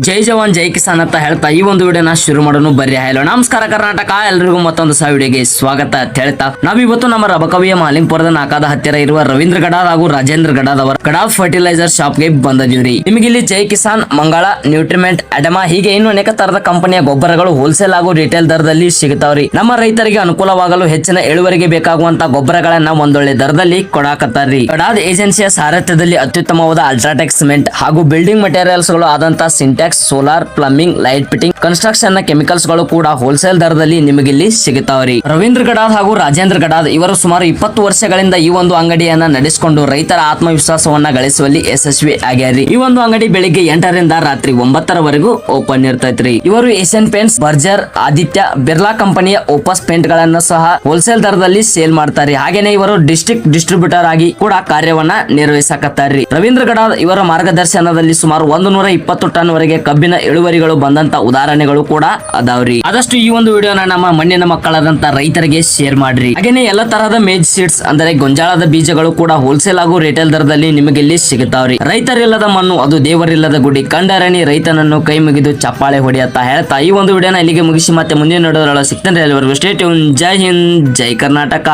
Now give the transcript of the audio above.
ಜೈ ಜವಾನ್ ಜೈ ಕಿಸಾನ್ ಅಂತ ಹೇಳ್ತಾ ಈ ಒಂದು ವಿಡಿಯೋನ ಶುರು ಮಾಡೋಣ ಬರ್ರಿ. ಹಲೋ ನಮಸ್ಕಾರ ಕರ್ನಾಟಕ, ಎಲ್ರಿಗೂ ಮತ್ತೊಂದು ವಿಡಿಯೋಗೆ ಸ್ವಾಗತ ಅಂತ ಹೇಳ್ತಾ ನಾವಿವತ್ತು ನಮ್ಮ ರಬಕವಿಯ ಮಾಲಿಂಗ್ಪುರದ ನಾಕಾದ ಹತ್ತಿರ ಇರುವ ರವೀಂದ್ರ ಗಡಾದ್ ಹಾಗೂ ರಾಜೇಂದ್ರ ಗಡಾದ್ ಅವರ ಗಡಾದ್ ಫರ್ಟಿಲೈಸರ್ ಶಾಪ್ ಗೆ ಬಂದಿದ್ದೀವಿ. ನಿಮಗೆ ಇಲ್ಲಿ ಜೈ ಕಿಸಾನ್, ಮಂಗಳ, ನ್ಯೂಟ್ರಿಮೆಂಟ್, ಅಡಮಾ ಹೀಗೆ ಇನ್ನು ಅನೇಕ ತರದ ಕಂಪನಿಯ ಗೊಬ್ಬರಗಳು ಹೋಲ್ಸೇಲ್ ಹಾಗೂ ರಿಟೇಲ್ ದರದಲ್ಲಿ ಸಿಗುತ್ತಾವ್ರಿ. ನಮ್ಮ ರೈತರಿಗೆ ಅನುಕೂಲವಾಗಲು ಹೆಚ್ಚಿನ ಇಳುವರಿಗೆ ಬೇಕಾಗುವಂತ ಗೊಬ್ಬರಗಳನ್ನ ಒಂದೊಳ್ಳೆ ದರದಲ್ಲಿ ಕೊಡಾಕತ್ತಾರ್ರಿ. ಗಡಾದ್ ಏಜೆನ್ಸಿಯ ಸಾರಥ್ಯದಲ್ಲಿ ಅತ್ಯುತ್ತಮವಾದ ಅಲ್ಟ್ರಾಟೆಕ್ ಸಿಮೆಂಟ್ ಹಾಗೂ ಬಿಲ್ಡಿಂಗ್ ಮೆಟೀರಿಯಲ್ಸ್ ಗಳು ಆದಂತ syntax, solar, plumbing, light fitting, construction ನ ಕೆಮಿಕಲ್ಸ್ ಗಳು ಕೂಡ ಹೋಲ್ಸೇಲ್ ದರದಲ್ಲಿ ನಿಮಗೆ ಇಲ್ಲಿ ಸಿಗುತ್ತಾವ್ರಿ. ರವೀಂದ್ರ ಗಡಾದ್ ಹಾಗೂ ರಾಜೇಂದ್ರ ಗಡಾದ್ ಇವರು ಸುಮಾರು 20 ವರ್ಷಗಳಿಂದ ಈ ಒಂದು ಅಂಗಡಿಯನ್ನ ನಡೆಸಿಕೊಂಡು ರೈತರ ಆತ್ಮವಿಶ್ವಾಸವನ್ನ ಗಳಿಸುವಲ್ಲಿ ಯಶಸ್ವಿ ಆಗ್ಯಾರಿ. ಈ ಒಂದು ಅಂಗಡಿ ಬೆಳಿಗ್ಗೆ 8ರಿಂದ ರಾತ್ರಿ 9ರವರೆಗೂ ಓಪನ್ ಇರ್ತೈತ್ರಿ. ಇವರು Asian paints, Berger, Aditya Birla ಕಂಪನಿಯ ಓಪಸ್ ಪೇಂಟ್ ಗಳನ್ನ ಸಹ ಹೋಲ್ಸೇಲ್ ದರದಲ್ಲಿ ಸೇಲ್ ಮಾಡ್ತಾರೆ. ಹಾಗೇನೆ ಇವರು ಡಿಸ್ಟ್ರಿಕ್ಟ್ ಡಿಸ್ಟ್ರಿಬ್ಯೂಟರ್ ಆಗಿ ಕೂಡ ಕಾರ್ಯವನ್ನ ನಿರ್ವಹಿಸಕತ್ತಾರ್ರಿ. ರವೀಂದ್ರ ಗಡಾದ್ ಇವರ ಮಾರ್ಗದರ್ಶನದಲ್ಲಿ ಸುಮಾರು 120 ಟನ್ ವರೆಗೆ ಕಬ್ಬಿನ ಇಳುವರಿಗಳು ಬಂದಂತ ಉದಾಹರಣೆಗಳು ಕೂಡ ಅದಾವ್ರಿ. ಆದಷ್ಟು ಈ ಒಂದು ವಿಡಿಯೋನ ನಮ್ಮ ಮಣ್ಣಿನ ಮಕ್ಕಳಾದಂತ ರೈತರಿಗೆ ಶೇರ್ ಮಾಡ್ರಿ. ಹಾಗೇನೆ ಎಲ್ಲ ತರಹದ ಮೇಜ್ ಸೀಡ್ಸ್ ಅಂದರೆ ಗೊಂಜಾಳದ ಬೀಜಗಳು ಕೂಡ ಹೋಲ್ಸೇಲ್ ಹಾಗೂ ರಿಟೇಲ್ ದರದಲ್ಲಿ ನಿಮಗೆ ಇಲ್ಲಿ ಸಿಗುತ್ತಾವ್ರಿ. ರೈತರಿಲ್ಲದ ಮಣ್ಣು ಅದು ದೇವರಿಲ್ಲದ ಗುಡಿ, ಕಂಡರಣಿ ರೈತನನ್ನು ಕೈ ಮುಗಿದು ಚಪ್ಪಾಳೆ ಹೊಡೆಯತ್ತ ಹೇಳ್ತಾ ಈ ಒಂದು ವಿಡಿಯೋನ ಇಲ್ಲಿಗೆ ಮುಗಿಸಿ ಮತ್ತೆ ಮುಂದಿನ ನೋಡೋದ್ರೊಳಗೆ ಸಿಗ್ತೇನೆ. ಎಲ್ಲರಿಗೂ ಸ್ಟೇ ಟ್ಯೂನ್. ಜೈ ಹಿಂದ್, ಜೈ ಕರ್ನಾಟಕ.